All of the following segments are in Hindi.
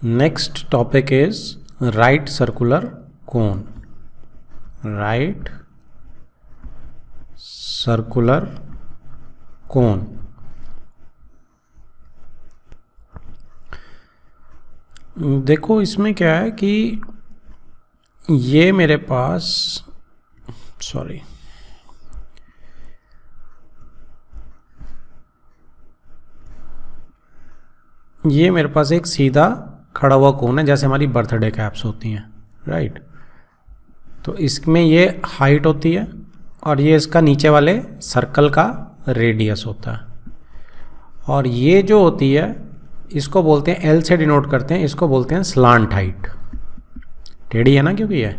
Next topic is right circular cone. Right circular cone. देखो इसमें क्या है कि ये मेरे पास ये मेरे पास एक सीधा खड़ा हुआ कोन है, जैसे हमारी बर्थडे कैप्स होती हैं, राइट। तो इसमें ये हाइट होती है और ये इसका नीचे वाले सर्कल का रेडियस होता है। और ये जो होती है इसको बोलते हैं, एल से डिनोट करते हैं, इसको बोलते हैं स्लांट हाइट। टेढ़ी है ना, क्योंकि ये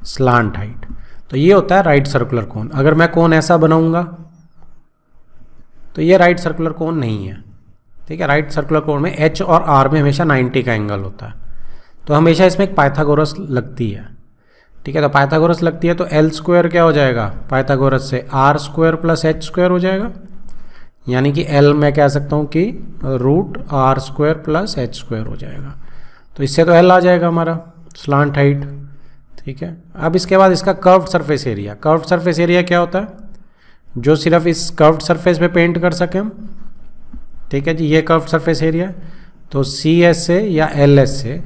स्लांट हाइट। तो ये होता है राइट सर्कुलर कोन। अगर मैं कोन ऐसा बनाऊंगा तो ये राइट सर्कुलर कोन नहीं है, ठीक है। राइट सर्कुलर कोन में एच और आर में हमेशा 90 का एंगल होता है। तो हमेशा इसमें एक पाइथागोरस लगती है, ठीक है। तो पाइथागोरस लगती है तो एल स्क्वायर क्या हो जाएगा, पाइथागोरस से R square plus H square हो जाएगा। यानी कि एल मैं कह सकता हूँ कि root R square plus H square हो जाएगा। तो इससे तो एल आ जाएगा हमारा स्लांट हाइट, ठीक है। अब इसके बाद इसका curved surface area. Curved surface area क्या होता है, जो सिर्फ इस कर्व्ड सरफेस पे पेंट कर सकें हम, ठीक है जी। ये कर्व्ड सरफेस एरिया, तो सी एस से या एल एस से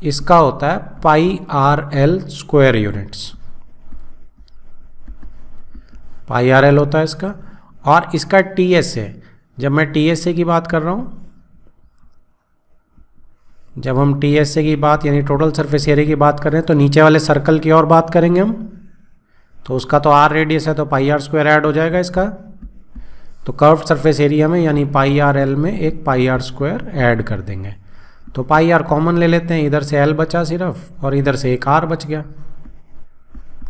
इसका होता है pi r L square units. पाई आर एल होता है इसका। और इसका टी एस से, जब मैं टी एस से की बात कर रहा हूं, जब हम टी एस से की बात यानी टोटल सरफेस एरिया की बात कर रहे हैं, तो नीचे वाले सर्कल की और बात करेंगे हम। तो उसका तो आर रेडियस है, तो पाई आर स्क्वायर ऐड हो जाएगा इसका। तो कर्व्ड सरफेस एरिया में यानी पाई आर एल में एक पाई आर स्क्वायर ऐड कर देंगे। तो पाई आर कॉमन ले लेते हैं, इधर से एल बचा सिर्फ और इधर से एक आर बच गया।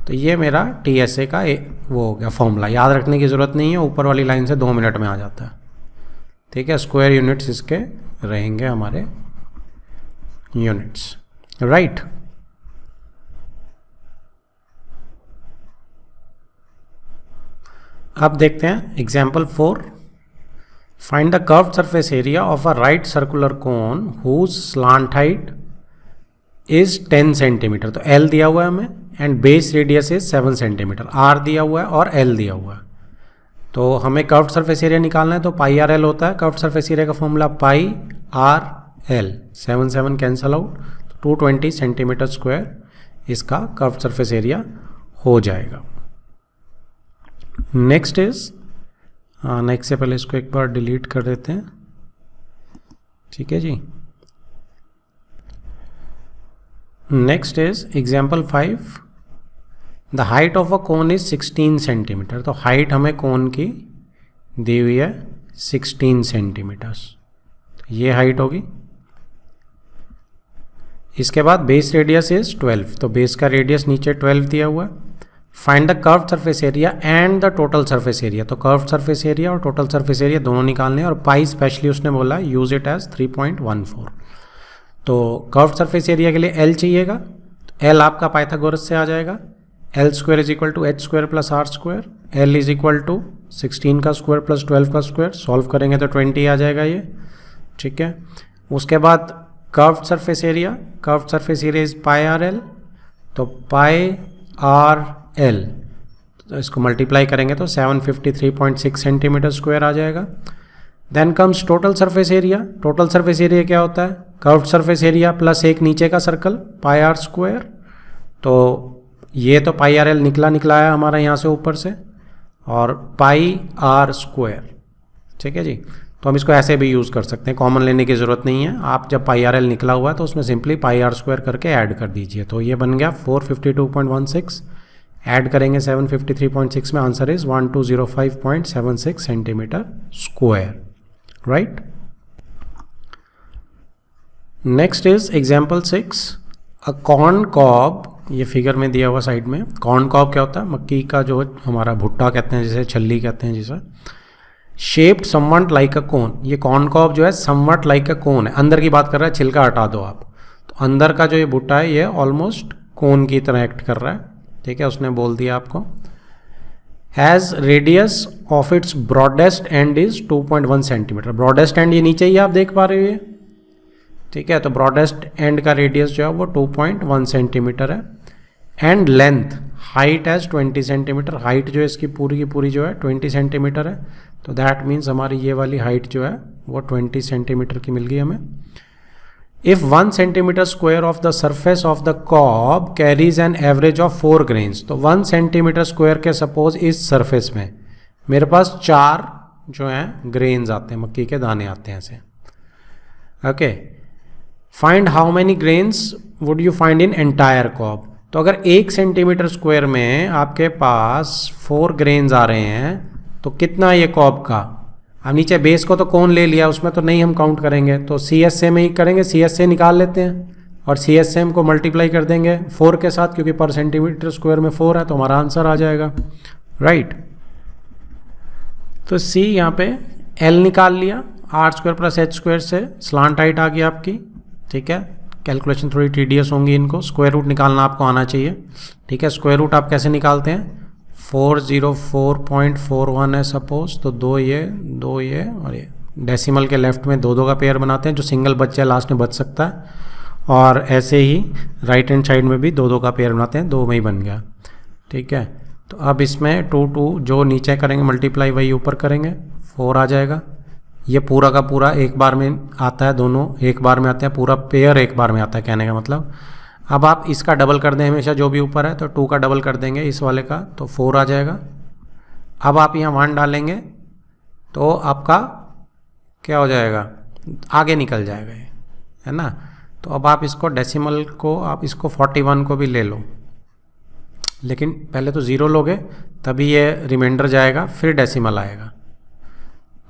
तो ये मेरा टी एस ए का वो हो गया फॉर्मूला। याद रखने की ज़रूरत नहीं है, ऊपर वाली लाइन से 2 मिनट में आ जाता है, ठीक है। स्क्वायर यूनिट्स इसके रहेंगे हमारे यूनिट्स, राइट। अब देखते हैं example 4। Find the curved surface area of a right circular cone whose slant height is 10 centimetre. तो एल दिया हुआ है हमें and base radius is 7 centimetre. R दिया हुआ है और एल दिया हुआ है। तो हमें कर्व्ड सरफेस एरिया निकालना है, तो पाई आर एल होता है कर्व्ड सरफेस एरिया का फॉर्मूला, पाई आर एल, 7 7 कैंसल आउट, तो 220 सेंटीमीटर स्क्वायर इसका कर्व्ड सरफेस एरिया हो जाएगा। नेक्स्ट इज, नेक्स्ट से पहले इसको एक बार डिलीट कर देते हैं, ठीक है जी। Next is example 5। The height of a cone is 16 centimetre. तो हाइट हमें कोन की दी हुई है 16 सेंटीमीटर्स, तो ये हाइट होगी। इसके बाद बेस रेडियस इज 12, तो बेस का रेडियस नीचे 12 दिया हुआ है। Find the curved surface area and the total surface area. तो कर्व्ड सरफेस एरिया और टोटल सरफेस एरिया दोनों निकालने हैं, और पाई स्पेशली उसने बोला यूज इट एज 3.14। तो कर्व्ड सरफेस एरिया के लिए एल चाहिएगा, तो एल आपका पाइथागोरस से आ जाएगा, L square is equal to H square plus R square. L is equal to 16 का स्क्वायर प्लस 12 का स्क्वायर, सॉल्व करेंगे तो 20 आ जाएगा ये, ठीक है। उसके बाद curved surface area, curved surface area is pi r L, तो पाई आर एल, तो इसको मल्टीप्लाई करेंगे तो 753.6 सेंटीमीटर स्क्वायर आ जाएगा। Then comes total surface area. Total surface area क्या होता है, कर्व्ड सरफेस एरिया प्लस एक नीचे का सर्कल, पाई आर स्क्वायर। तो ये तो पाई आर एल निकला है हमारा यहाँ से ऊपर से, और पाई आर स्क्वायर, ठीक है जी। तो हम इसको ऐसे भी यूज़ कर सकते हैं, कॉमन लेने की ज़रूरत नहीं है। आप जब पाई आर एल निकला हुआ है तो उसमें सिंपली पाई आर स्क्वायर करके ऐड कर दीजिए। तो ये बन गया 452.16, ऐड करेंगे 753.6 में, answer is 1205.76 centimetre square, right. Next is example 6। A corn cob, ये फिगर में दिया हुआ साइड में। कॉर्न कॉब क्या होता है, मक्की का जो हमारा भुट्टा कहते हैं, जिसे छल्ली कहते हैं जिसे, शेप्ड समवट लाइक अ कोन। ये कॉर्न कॉब जो है समवट लाइक अ कोन है, अंदर की बात कर रहा है, छिलका हटा दो आप। तो अंदर का जो ये भुट्टा है ये ऑलमोस्ट कोन की तरह एक्ट कर रहा है, ठीक है, उसने बोल दिया आपको। Has radius of its broadest and is 2.1 centimetre. Broadest and ये नीचे ही आप देख पा रहे हो, ठीक है। तो ब्रॉडेस्ट एंड का रेडियस जो है वो 2.1 सेंटीमीटर है and length height as 20 centimetre, height जो है इसकी पूरी की पूरी जो है 20 सेंटीमीटर है। तो दैट मीन्स हमारी ये वाली हाइट जो है वो 20 सेंटीमीटर की मिल गई हमें। If 1 centimetre square of the surface of the cob carries an average of 4 grains, तो 1 सेंटीमीटर स्क्वायर के सपोज इस सरफेस में मेरे पास 4 जो हैं ग्रेन्स आते हैं, मक्की के दाने आते हैं ऐसे। Okay, find how many grains would you find in entire cob. तो अगर 1 सेंटीमीटर स्क्वायर में आपके पास 4 ग्रेन्स आ रहे हैं तो कितना ये कॉब का। अब नीचे बेस को तो कौन ले लिया, उसमें तो नहीं हम काउंट करेंगे, तो सी एस से में ही करेंगे, सी एस से निकाल लेते हैं और सी एस से को मल्टीप्लाई कर देंगे 4 के साथ, क्योंकि पर सेंटीमीटर स्क्वायर में 4 है तो हमारा आंसर आ जाएगा, राइट। तो सी यहाँ पे एल निकाल लिया, R square plus H square से स्लांट हाइट आ गई आपकी, ठीक है। कैलकुलेशन थोड़ी टीडियस होंगी इनको, स्क्वायर रूट निकालना आपको आना चाहिए, ठीक है। स्क्वायर रूट आप कैसे निकालते हैं, 404.41 है सपोज, तो 2 ये और ये डेसिमल के लेफ्ट में 2 का पेयर बनाते हैं, जो सिंगल बच जाए लास्ट में बच सकता है, और ऐसे ही राइट हैंड साइड में भी 2 का पेयर बनाते हैं, 2 में ही बन गया, ठीक है। तो अब इसमें 2 जो नीचे करेंगे मल्टीप्लाई वही ऊपर करेंगे, 4 आ जाएगा। ये पूरा का पूरा एक बार में आता है, दोनों एक बार में आते हैं, पूरा पेयर एक बार में आता है कहने का मतलब। अब आप इसका डबल कर दें हमेशा जो भी ऊपर है, तो 2 का डबल कर देंगे इस वाले का, तो 4 आ जाएगा। अब आप यहाँ 1 डालेंगे तो आपका क्या हो जाएगा, आगे निकल जाएगा ये, है ना। तो अब आप इसको डेसिमल को, आप इसको 41 को भी ले लो, लेकिन पहले तो 0 लोगे तभी ये रिमाइंडर जाएगा, फिर डेसिमल आएगा,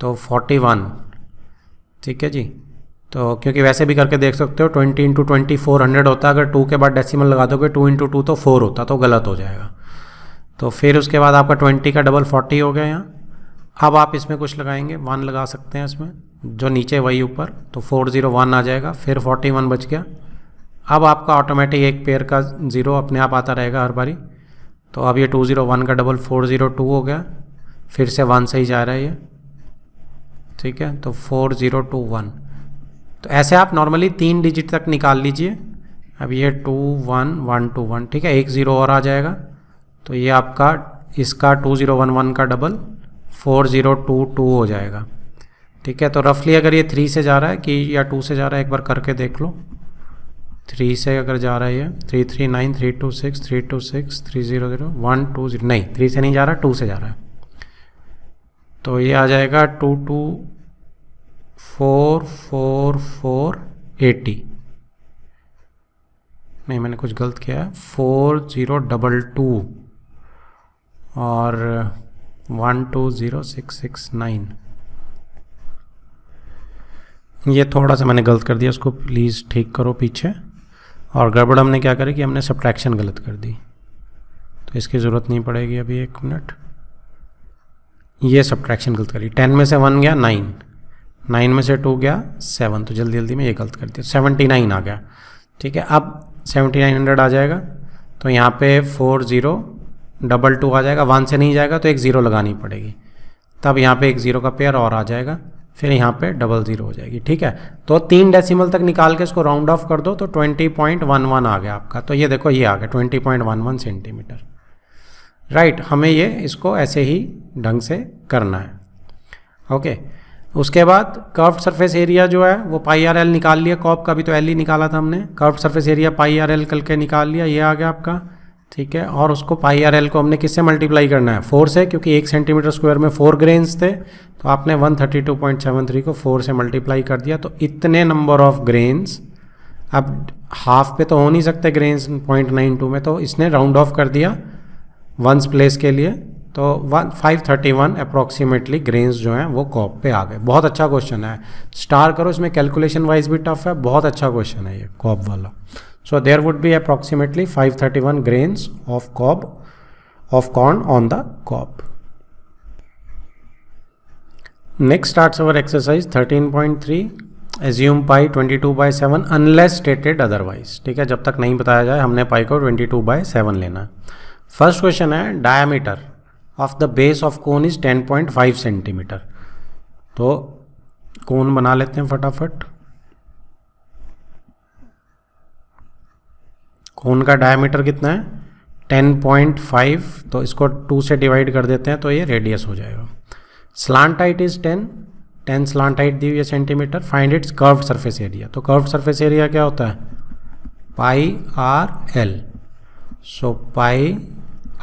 तो 41, ठीक है जी। तो क्योंकि वैसे भी करके देख सकते हो 20 × 20 400 होता है, अगर 2 के बाद डेसिमल लगा दोगे 2 × 2 तो 4 होता, तो गलत हो जाएगा। तो फिर उसके बाद आपका 20 का डबल 40 हो गया यहाँ। अब आप इसमें कुछ लगाएंगे, 1 लगा सकते हैं इसमें, जो नीचे वही ऊपर, तो 401 आ जाएगा, फिर 41 बच गया। अब आपका ऑटोमेटिक एक पेयर का 0 अपने आप आता रहेगा हर बारी, तो अब ये 201 का डबल 402 हो गया, फिर से 1 से ही जा रहा है ये, ठीक है। तो 4021, तो ऐसे आप नॉर्मली 3 डिजिट तक निकाल लीजिए। अब ये 21121, ठीक है, एक 0 और आ जाएगा, तो ये आपका इसका 2011 का डबल 4022 हो जाएगा, ठीक है। तो रफली अगर ये 3 से जा रहा है कि या 2 से जा रहा है, एक बार करके देख लो। 3 से अगर जा रहा है ये 339 326 326 300 120, नहीं 3 से नहीं जा रहा, 2 से जा रहा है, तो ये आ जाएगा 224480, नहीं मैंने कुछ गलत किया है, 4022 और 120669, ये थोड़ा सा मैंने गलत कर दिया, उसको प्लीज़ ठीक करो पीछे। और गड़बड़ हमने क्या करी कि हमने सब्ट्रैक्शन गलत कर दी, तो इसकी ज़रूरत नहीं पड़ेगी अभी, 1 मिनट। ये सब्ट्रैक्शन गलत करी, 10 में से 1 गया 9, 9 में से 2 गया 7, तो जल्दी जल्दी में ये गलत कर दिया, 79 आ गया, ठीक है। अब 7900 आ जाएगा, तो यहाँ पे 4022 आ जाएगा, 1 से नहीं जाएगा तो एक 0 लगानी पड़ेगी, तब यहाँ पे एक 0 का पेयर और आ जाएगा, फिर यहाँ पे 00 हो जाएगी, ठीक है। तो 3 डेसिमल तक निकाल के इसको राउंड ऑफ कर दो, तो 20.11 आ गया आपका, तो ये देखो ये आ गया 20.11 सेंटीमीटर, राइट। हमें ये इसको ऐसे ही ढंग से करना है, ओके। उसके बाद कर्व्ड सरफेस एरिया जो है वो पाई आर एल निकाल लिया, कॉब का भी तो एल ही निकाला था हमने, curved surface area pi r L करके निकाल लिया, ये आ गया आपका, ठीक है। और उसको पाई आर एल को हमने किससे मल्टीप्लाई करना है, 4 से, क्योंकि 1 सेंटीमीटर स्क्वायर में 4 ग्रेन्स थे, तो आपने 132.73 को 4 से मल्टीप्लाई कर दिया, तो इतने नंबर ऑफ ग्रेन्स, अब हाफ पे तो हो नहीं सकते ग्रेन्स 0.92 में, तो इसने राउंड ऑफ कर दिया वंस प्लेस के लिए, तो 531 अप्रॉक्सीमेटली ग्रेन्स जो हैं वो कॉब पे आ गए। बहुत अच्छा क्वेश्चन है, स्टार करो, इसमें कैलकुलेशन वाइज भी टफ है, बहुत अच्छा क्वेश्चन है ये कॉब वाला। So there would be approximately 531 grains of corn on the cob. Next starts our exercise 13.3, assume pi 22/7 unless stated otherwise, ठीक है। जब तक नहीं बताया जाए हमने पाई को 22/7 लेना है। फर्स्ट क्वेश्चन है diameter of the base of cone is 10.5 centimetre, तो कोन बना लेते हैं फटाफट। कोन का डायमीटर कितना है 10.5, तो इसको 2 से डिवाइड कर देते हैं तो ये रेडियस हो जाएगा। Slant height is 10 slant height दी हुई है centimetre. Find its curved surface area. तो कर्व्ड सरफेस एरिया क्या होता है pi r l. So pi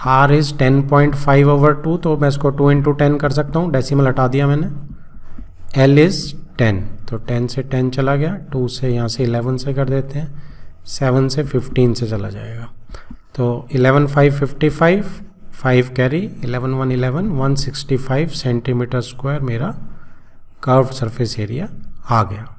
r is 10.5/2, तो मैं इसको 2 × 10 कर सकता हूँ, डेसिमल हटा दिया मैंने। एल इज 10, तो 10 से 10 चला गया, 2 से यहाँ से 11 से कर देते हैं, 7 से 15 से चला जाएगा। तो 11 5 55, 5 कैरी, 11 1 11, 165 सेंटीमीटर स्क्वायर मेरा कर्व्ड सरफेस एरिया आ गया।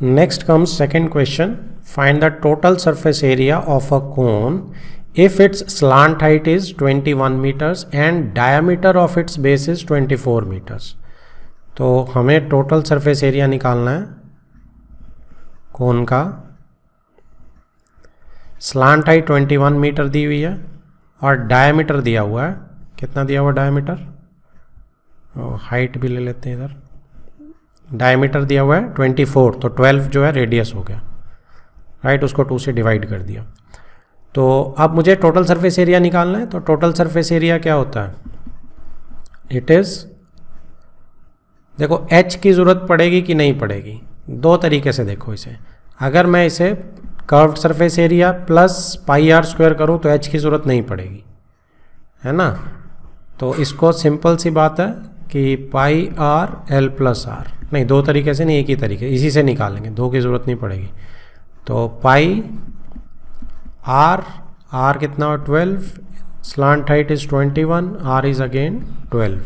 Next comes second question, find the total surface area of a cone if its slant height is 21 meters and diameter of its base is 24 meters। तो हमें टोटल सरफेस एरिया निकालना है कोन का। स्लांट हाइट 21 मीटर दी हुई है और डायमीटर दिया हुआ है, कितना दिया हुआ डायमीटर, हाइट भी ले लेते हैं इधर, डायमीटर दिया हुआ है 24, तो 12 जो है रेडियस हो गया, राइट, उसको 2 से डिवाइड कर दिया। तो अब मुझे टोटल सरफेस एरिया निकालना है। तो टोटल सरफेस एरिया क्या होता है, इट इज़, देखो h की ज़रूरत पड़ेगी कि नहीं पड़ेगी, दो तरीके से देखो इसे। अगर मैं इसे curved surface area plus pi r square करूँ तो h की ज़रूरत नहीं पड़ेगी, है ना। तो इसको सिंपल सी बात है कि पाई आर एल प्लस आर, नहीं दो तरीके से नहीं, एक ही तरीके, इसी से निकालेंगे, दो की ज़रूरत नहीं पड़ेगी। तो पाई आर कितना हो 12, slant height is 21, r is again 12,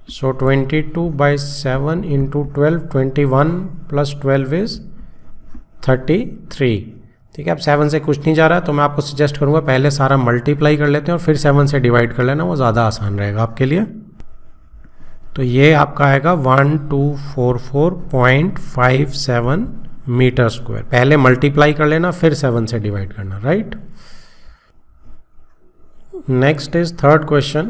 so 22/7 × 12, 21 + 12 इज 33। ठीक है, अब 7 से कुछ नहीं जा रहा है, तो मैं आपको सजेस्ट करूंगा पहले सारा मल्टीप्लाई कर लेते हैं और फिर 7 से डिवाइड कर लेना, वो ज़्यादा आसान रहेगा आपके लिए। तो ये आपका आएगा 1244.57 मीटर स्क्वायर। पहले मल्टीप्लाई कर लेना फिर 7 से डिवाइड करना, right. Next is third question,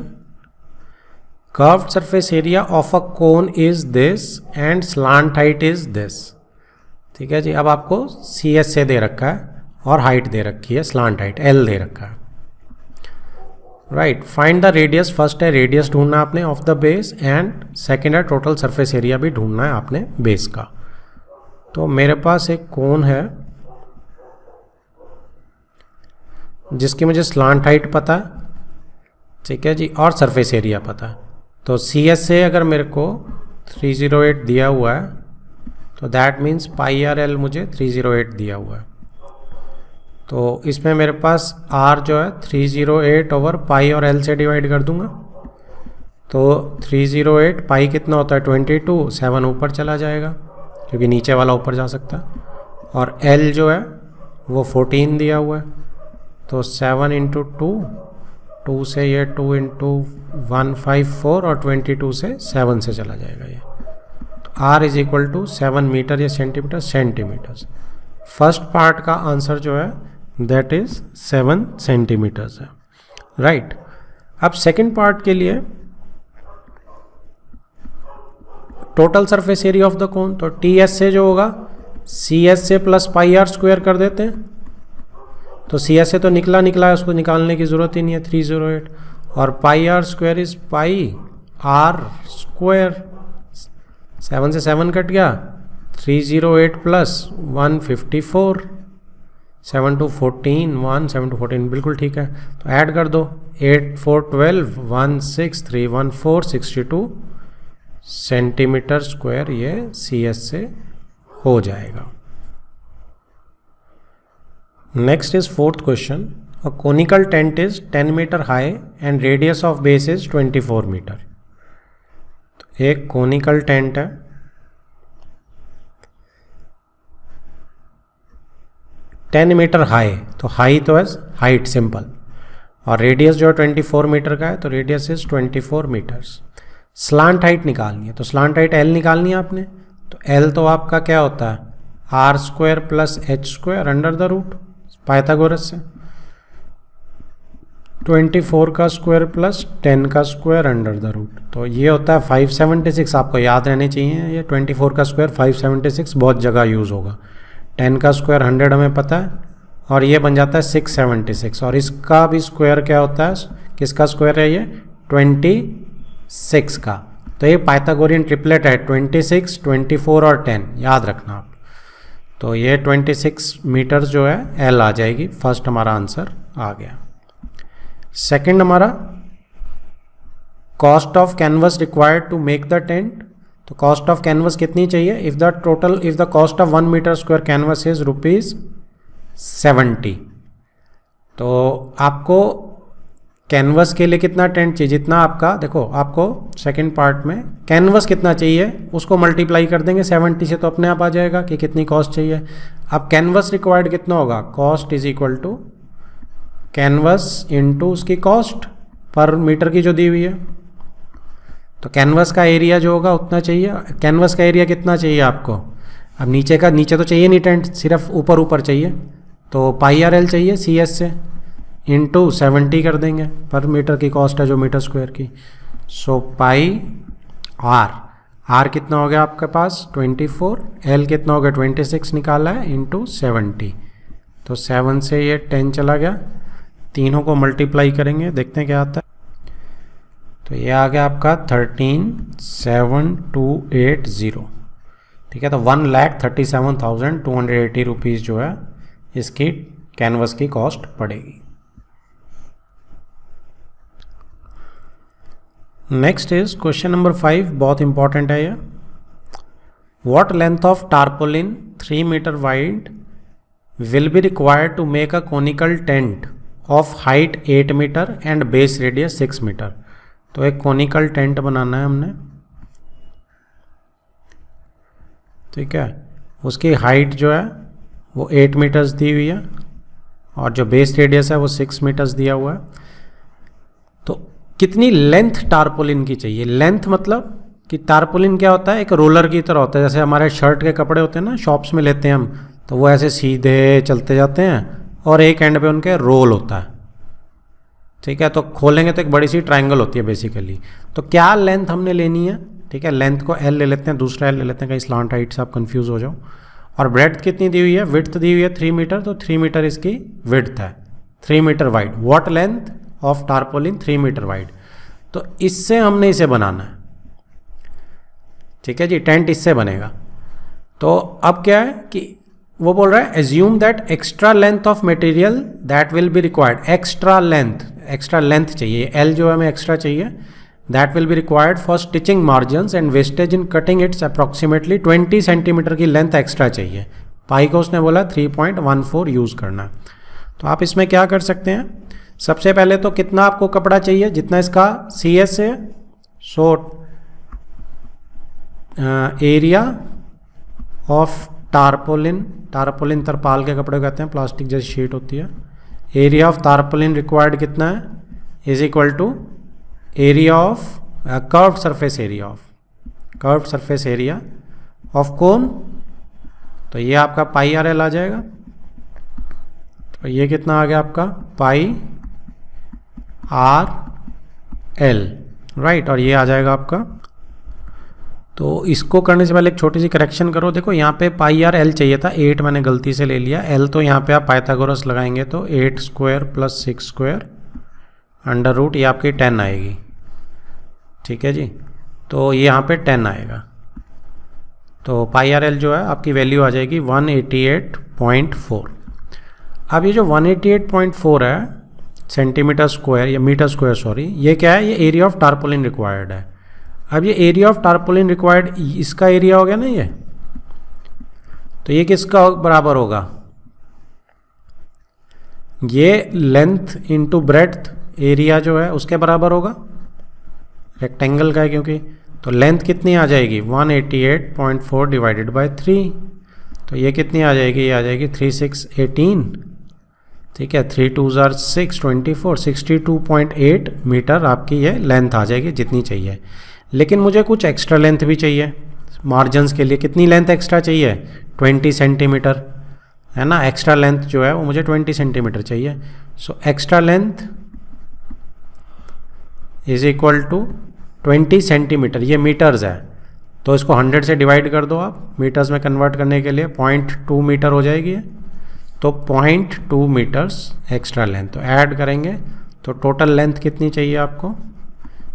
curved surface area of a cone is this and slant height is this. ठीक है जी, अब आपको CS से दे रखा है और हाइट दे रखी है, स्लांट हाइट L दे रखा है, right. Find the radius, first है रेडियस ढूंढना आपने of the base, and second है टोटल सरफेस एरिया भी ढूंढना है आपने बेस का। तो मेरे पास एक कोन है जिसकी मुझे स्लांट हाइट पता है, ठीक है जी, और सरफेस एरिया पता है। तो CS से अगर मेरे को 308 दिया हुआ है तो that means pi r L मुझे 308 दिया हुआ है। तो इसमें मेरे पास R जो है 308 ओवर पाई और L से डिवाइड कर दूंगा। तो 308 पाई कितना होता है 22, 7 ऊपर चला जाएगा क्योंकि नीचे वाला ऊपर जा सकता है, और L जो है वो 14 दिया हुआ है। तो 7 × 2, 2 से ये 2 × 154 और 22 से 7 से चला जाएगा ये। तो R is equal to 7 metre या सेंटीमीटर, सेंटीमीटर्स। फर्स्ट पार्ट का आंसर जो है दैट इज 7 सेंटीमीटर्स है, राइट। अब सेकेंड पार्ट के लिए total surface area of the cone, तो TS से जो होगा CS से प्लस पाई आर स्क्वायर कर देते हैं। तो CS से तो निकला है, उसको निकालने की ज़रूरत ही नहीं है, 308, और pi r square is pi r square, 7 से 7 कट गया, 308 + 154, 7 × 14, 1, 7 × 14 बिल्कुल ठीक है। तो ऐड कर दो, 8 4 12, 16314, 62 सेंटीमीटर स्क्वायर ये CS से हो जाएगा। Next is fourth question, a conical tent is 10 metre high and radius of base is 24 metre. तो एक कोनिकल टेंट है, टेन मीटर हाई, तो हाई तो है हाइट सिंपल, और रेडियस जो है 24 मीटर का है, तो radius is 24 metres. Slant height निकालनी है, तो स्लांट हाइट L निकालनी है आपने। तो L तो आपका क्या होता है R² + H² under the root Pythagoras से, 24 का स्क्वायर प्लस 10 का स्क्वायर अंडर द रूट, तो ये होता है 576। आपको याद रहने चाहिए ये 24 का स्क्वायर 576 बहुत जगह यूज़ होगा। 10 का स्क्वायर 100 हमें पता है, और ये बन जाता है 676, और इसका भी स्क्वायर क्या होता है, किसका स्क्वायर है ये, 26 का। तो ये पाइथागोरियन ट्रिपलेट है, 26, 24 और 10, याद रखना आप। तो ये 26 मीटर जो है एल आ जाएगी। फर्स्ट हमारा आंसर आ गया। सेकंड हमारा cost of canvas required to make the tent. तो कॉस्ट ऑफ कैनवस कितनी चाहिए, if the cost of 1 metre square canvas is ₹70। तो आपको कैनवस के लिए कितना टेंट चाहिए, जितना आपका, देखो आपको सेकंड पार्ट में कैनवस कितना चाहिए उसको मल्टीप्लाई कर देंगे 70 से, तो अपने आप आ जाएगा कि कितनी कॉस्ट चाहिए। अब कैनवस रिक्वायर्ड कितना होगा, cost is equal to canvas into उसकी कॉस्ट पर मीटर की जो दी हुई है। तो कैनवस का एरिया जो होगा उतना चाहिए। कैनवस का एरिया कितना चाहिए आपको, अब नीचे तो चाहिए नहीं टेंट, सिर्फ ऊपर चाहिए, तो πRL चाहिए CS से, इंटू 70 कर देंगे, पर मीटर की कॉस्ट है जो मीटर स्क्वायर की। सो R कितना हो गया आपके पास 24, L कितना हो गया 26 निकाला है, इंटू 70। तो 7 से ये 10 चला गया, तीनों को मल्टीप्लाई करेंगे, देखते हैं क्या आता है। तो ये आ गया आपका 13,7,280। ठीक है, तो 1,37,280 रुपीज़ जो है इसकी कैनवस की कॉस्ट पड़ेगी। नेक्स्ट इज क्वेश्चन नंबर 5, बहुत इंपॉर्टेंट है ये। What length of tarpaulin 3 metre wide will be required to make a conical tent of height 8 metre and base radius 6 metre. तो एक कोनिकल टेंट बनाना है हमने, ठीक है, उसकी हाइट जो है वो 8 मीटर्स दी हुई है और जो बेस रेडियस है वो 6 मीटर्स दिया हुआ है। तो कितनी लेंथ टारपोलिन की चाहिए, लेंथ मतलब कि टारपोलिन क्या होता है, एक रोलर की तरह होता है, जैसे हमारे शर्ट के कपड़े होते हैं ना, शॉप्स में लेते हैं हम, तो वो ऐसे सीधे चलते जाते हैं और एक एंड पे उनके रोल होता है, ठीक है। तो खोलेंगे तो एक बड़ी सी ट्रायंगल होती है बेसिकली। तो क्या लेंथ हमने लेनी है, ठीक है, लेंथ को L ले लेते हैं, दूसरा L ले लेते हैं, कहीं स्लांट हाइट से आप कंफ्यूज हो जाओ। और ब्रेड्थ कितनी दी हुई है, विड्थ दी हुई है 3 मीटर, तो 3 मीटर इसकी विड्थ है, 3 metre wide. What length of tarpaulin 3 metre wide. तो इससे हमने इसे बनाना है, ठीक है जी, टेंट इससे बनेगा। तो अब क्या है कि वो बोल रहा है assume that extra length of material that will be required, extra length चाहिए, L जो है हमें एक्स्ट्रा चाहिए, that will be required for stitching margins and wastage in cutting it's approximately 20 centimetre की लेंथ एक्स्ट्रा चाहिए। पाई को उसने बोला 3.14 यूज़ करना। तो आप इसमें क्या कर सकते हैं, सबसे पहले तो कितना आपको कपड़ा चाहिए, जितना इसका CS है, सो एरिया ऑफ टारपोलिन तरपाल के कपड़े कहते हैं, प्लास्टिक जैसी शीट होती है, एरिया ऑफ टारपोलिन रिक्वायर्ड कितना है, is equal to area of curved surface area of cone. तो ये आपका πRL आ जाएगा। तो ये कितना आ गया आपका πRL, राइट, और ये आ जाएगा आपका। तो इसको करने से पहले एक छोटी सी करेक्शन करो, देखो यहाँ पे πRL चाहिए था, 8 मैंने गलती से ले लिया, L तो यहाँ पे आप पाइथागोरस लगाएंगे तो 8 square plus 6 square under root, ये आपकी 10 आएगी, ठीक है जी। तो ये यहाँ पे 10 आएगा, तो πRL जो है आपकी वैल्यू आ जाएगी 188.4। अब ये जो 188.4 है सेंटीमीटर स्क्वायर या मीटर स्क्वायर सॉरी, ये क्या है, ये एरिया ऑफ टारपोलिन रिक्वायर्ड है। अब ये एरिया ऑफ टारपोलिन रिक्वायर्ड, इसका एरिया हो गया ना ये, तो ये किसका बराबर होगा, ये लेंथ इंटू ब्रेड्थ एरिया जो है उसके बराबर होगा, रेक्टेंगल का है क्योंकि। तो लेंथ कितनी आ जाएगी 188.4 डिवाइडेड बाय 3, तो ये कितनी आ जाएगी, ये आ जाएगी 3618, ठीक है, 3 2 6 24, 62.8 मीटर आपकी ये लेंथ आ जाएगी जितनी चाहिए। लेकिन मुझे कुछ एक्स्ट्रा लेंथ भी चाहिए मार्जिन्स के लिए। कितनी लेंथ एक्स्ट्रा चाहिए, 20 सेंटीमीटर, है ना, एक्स्ट्रा लेंथ जो है वो मुझे 20 सेंटीमीटर चाहिए। So extra length is equal to 20 centimetre, ये मीटर्स है, तो इसको 100 से डिवाइड कर दो आप, मीटर्स में कन्वर्ट करने के लिए 0.2 मीटर हो जाएगी। तो 0.2 मीटर्स एक्स्ट्रा लेंथ, तो ऐड करेंगे तो टोटल लेंथ कितनी चाहिए आपको,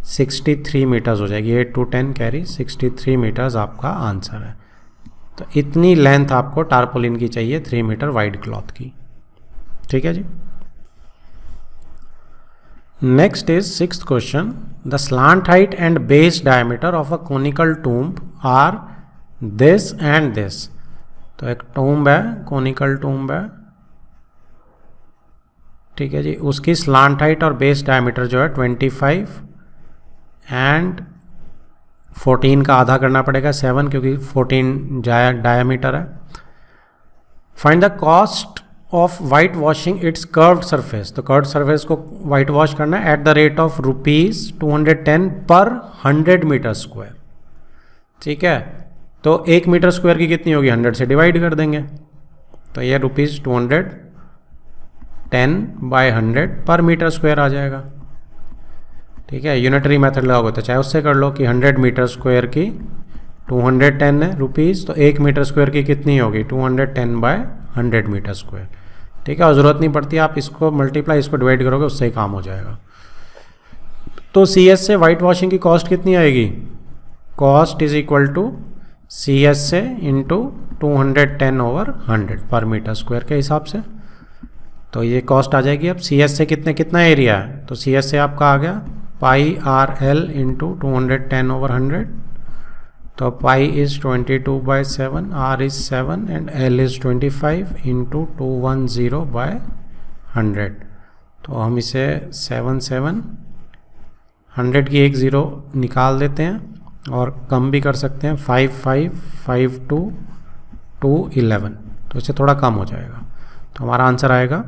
63 मीटर्स हो जाएगी। 8 to 10 कैरी 63 मीटर्स आपका आंसर है। तो इतनी लेंथ आपको टारपोलिन की चाहिए 3 मीटर वाइड क्लॉथ की। ठीक है जी। Next is 6th question, the slant height and base diameter of a conical tomb are this and this. तो एक टूम्ब है, कोनिकल टूम्ब है, ठीक है जी, उसकी स्लांट हाइट और बेस डायमीटर जो है 25 एंड 14 का आधा करना पड़ेगा 7, क्योंकि 14 डायमीटर है। Find the cost of white washing it's curved surface. तो कर्व्ड सरफेस को वाइट वॉश करना है एट द रेट ऑफ ₹210 पर 100 मीटर स्क्वायर। ठीक है, तो 1 मीटर स्क्वायर की कितनी होगी, 100 से डिवाइड कर देंगे, तो ये ₹210 बाय 100 पर मीटर स्क्वायर आ जाएगा। ठीक है, यूनिटरी मेथड लगाओगे तो चाहे उससे कर लो कि 100 मीटर स्क्वायर की 210 है रुपीज़, तो 1 मीटर स्क्वायर की कितनी होगी, 210 बाय 100 मीटर स्क्वायर। ठीक है, और ज़रूरत नहीं पड़ती, आप इसको मल्टीप्लाई इसको डिवाइड करोगे उससे ही काम हो जाएगा। तो CS से वाइट वॉशिंग की कॉस्ट कितनी आएगी, cost is equal to CS से इंटू 210/100 पर मीटर स्क्वायर के हिसाब से। तो ये कॉस्ट आ जाएगी। अब CS से कितना एरिया है, तो CS से आपका आ गया πRL इंटू 210/100। तो pi is 22/7, R is 7 and L is 25 into 210/100। तो हम इसे 7 100 की एक ज़ीरो निकाल देते हैं और कम भी कर सकते हैं, 5 5 2 2 11, तो इससे थोड़ा कम हो जाएगा। तो हमारा आंसर आएगा,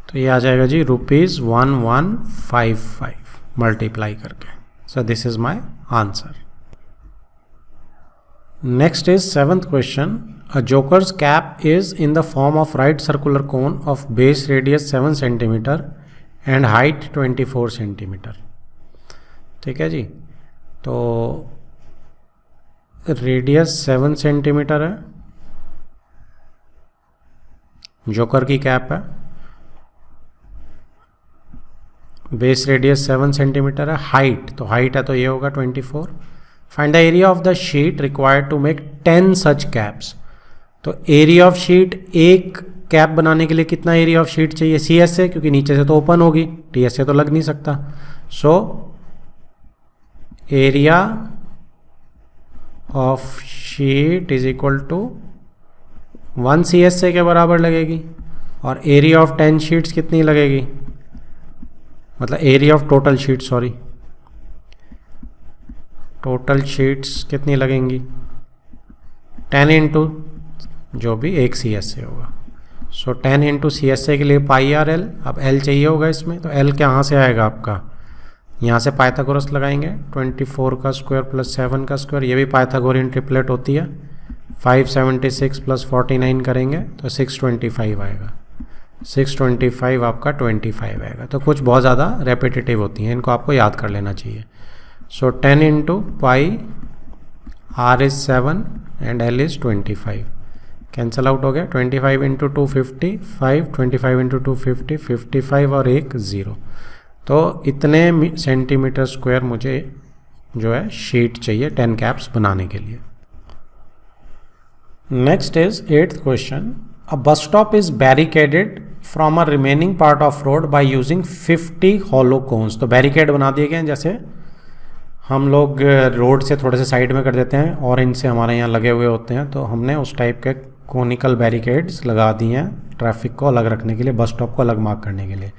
तो ये आ जाएगा जी ₹1155 मल्टीप्लाई करके। So this is my answer. Next is 7th question, a joker's cap is in the form of right circular cone of base radius 7 centimetre and height 24 centimetre. ठीक है जी, तो रेडियस 7 सेंटीमीटर है, जोकर की कैप है, बेस रेडियस 7 सेंटीमीटर है, हाइट तो हाइट है तो ये होगा 24। Find the area of the sheet required to make 10 such caps. तो एरिया ऑफ शीट, एक कैप बनाने के लिए कितना एरिया ऑफ शीट चाहिए, CS से, क्योंकि नीचे से तो ओपन होगी, TS से तो लग नहीं सकता। So area of sheet is equal to 1 CS के बराबर लगेगी, और एरिया ऑफ 10 शीट्स कितनी लगेगी, मतलब area of total sheet, sorry total sheets कितनी लगेंगी, 10 इंटू जो भी एक CS से होगा। सो 10 इंटू CS के लिए πRL। अब L चाहिए होगा इसमें, तो L कहाँ से आएगा आपका, यहाँ से पाइथागोरस लगाएंगे, 24 का स्क्वायर प्लस 7 का स्क्वायर, ये भी पाइथागोरियन ट्रिपलेट होती है, 576 प्लस 49 करेंगे तो 625 आएगा, 625 आपका 25 आएगा। तो कुछ बहुत ज़्यादा रेपिटेटिव होती हैं, इनको आपको याद कर लेना चाहिए। सो 10 into pi, R is 7 and L is 25, cancel out हो गया, 25 इंटू 250 5, 25 इंटू 250 55 और एक 0। तो इतने सेंटीमीटर स्क्वायर मुझे जो है शीट चाहिए 10 कैप्स बनाने के लिए। Next is 8th question, a bus stop is barricaded from a remaining part of road by using 50 hollow cones. तो बैरिकेड बना दिए गए हैं, जैसे हम लोग रोड से थोड़े से साइड में कर देते हैं और इनसे हमारे यहाँ लगे हुए होते हैं, तो हमने उस टाइप के कोनिकल बैरिकेड्स लगा दिए हैं ट्रैफिक को अलग रखने के लिए, बस स्टॉप को अलग मार्क करने के लिए।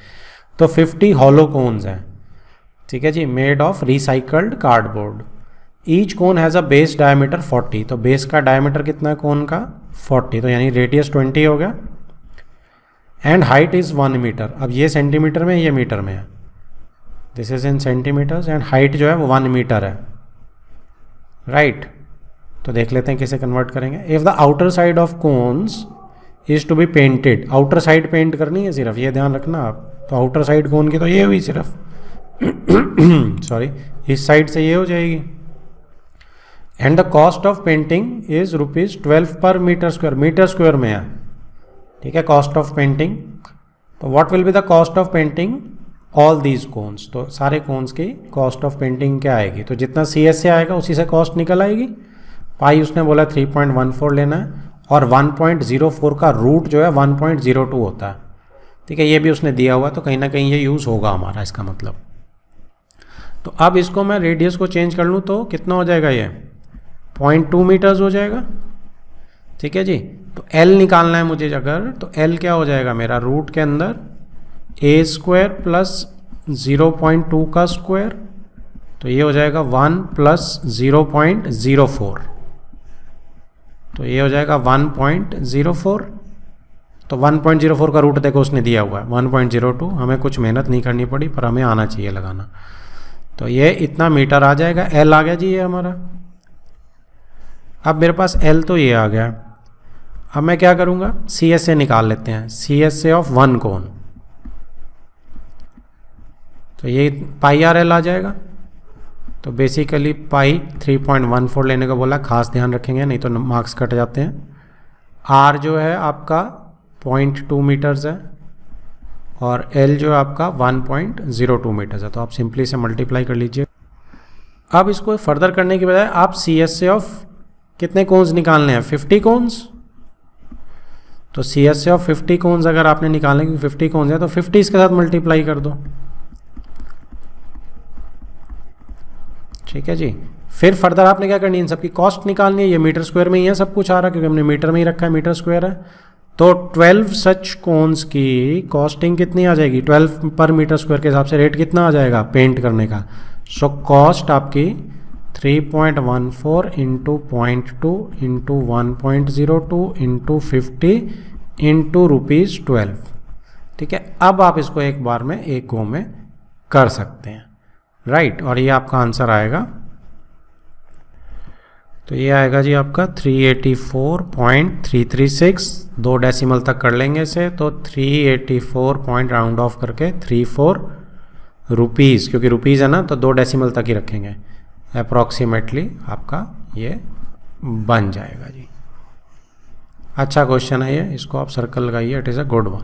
तो 50 हॉलो कोन्स हैं, ठीक है जी, made of recycled cardboard. Each cone has a base diameter 40। तो बेस का डायमीटर कितना है कोन का, 40, तो यानी रेडियस 20 हो गया, एंड हाइट इज़ 1 मीटर। अब ये सेंटीमीटर में, ये मीटर में है, this is in centimetres, and height जो है वो 1 मीटर है, राइट। तो देख लेते हैं कैसे कन्वर्ट करेंगे। If the outer side of cones is to be painted, outer side paint करनी है सिर्फ, ये ध्यान रखना आप। तो आउटर साइड कोन की तो ये हुई सिर्फ सॉरी, इस साइड से ये हो जाएगी। And the cost of painting is ₹12 पर मीटर स्क्वायर, मीटर स्क्वायर में है, ठीक है, कॉस्ट ऑफ पेंटिंग। तो what will be the cost of painting all these cones, तो सारे कोन्स की कॉस्ट ऑफ पेंटिंग क्या आएगी, तो जितना सी एस से आएगा उसी से कॉस्ट निकल आएगी। पाई उसने बोला 3.14 लेना है, और 1.04 का रूट जो है 1.02 होता है। ठीक है, ये भी उसने दिया हुआ है, तो कहीं ना कहीं ये यूज़ होगा हमारा, इसका मतलब। तो अब इसको मैं रेडियस को चेंज कर लूँ तो कितना हो जाएगा, ये 0.2 मीटर्स हो जाएगा। ठीक है जी, तो L निकालना है मुझे अगर, तो L क्या हो जाएगा मेरा, रूट के अंदर a स्क्वायर प्लस 0.2 का स्क्वायर, तो ये हो जाएगा 1 प्लस 0.04, तो ये हो जाएगा 1.04। तो 1.04 का रूट देखो उसने दिया हुआ है 1.02, हमें कुछ मेहनत नहीं करनी पड़ी, पर हमें आना चाहिए लगाना। तो ये इतना मीटर आ जाएगा, L आ गया जी ये हमारा। अब मेरे पास L तो ये आ गया, अब मैं क्या करूँगा, सी एस से निकाल लेते हैं, सी एस से ऑफ 1 कोन, तो ये पाई आर एल आ जाएगा। तो बेसिकली पाई 3.14 लेने को बोला, खास ध्यान रखेंगे नहीं तो मार्क्स कट जाते हैं। आर जो है आपका 0.2 मीटर्स है, और एल जो है आपका 1.02 मीटर्स है, तो आप सिंपली से मल्टीप्लाई कर लीजिए। अब इसको फर्दर करने के बजाय आप सी एस से ऑफ कितने कोन्स निकालने हैं, 50 कोन्स। तो सी एस से ऑफ 50 कोन्स अगर आपने निकालने की 50 कोन्स है, तो 50 इसके साथ मल्टीप्लाई कर दो। ठीक है जी, फिर फर्दर आपने क्या करनी है, इन सबकी कॉस्ट निकालनी है। ये मीटर स्क्वायर में ही है सब कुछ आ रहा है, क्योंकि हमने मीटर में ही रखा है, मीटर स्क्वायर है। तो 12 सच कोन्स की कॉस्टिंग कितनी आ जाएगी, 12 पर मीटर स्क्वायर के हिसाब से रेट कितना आ जाएगा पेंट करने का। सो कॉस्ट आपकी 3.14 इंटू 0.2 इंटू 1.02 इंटू 50 इंटू ₹12। ठीक है, अब आप इसको एक बार में एक गो में कर सकते हैं, राइट। और ये आपका आंसर आएगा, तो ये आएगा जी आपका 384.336, 2 डेसिमल तक कर लेंगे इसे, तो 384 पॉइंट राउंड ऑफ करके 34 रुपीज़, क्योंकि रुपीज़ है ना तो 2 डेसिमल तक ही रखेंगे, अप्रॉक्सीमेटली आपका ये बन जाएगा जी। अच्छा क्वेश्चन है ये, इसको आप सर्कल लगाइए, it is a good one.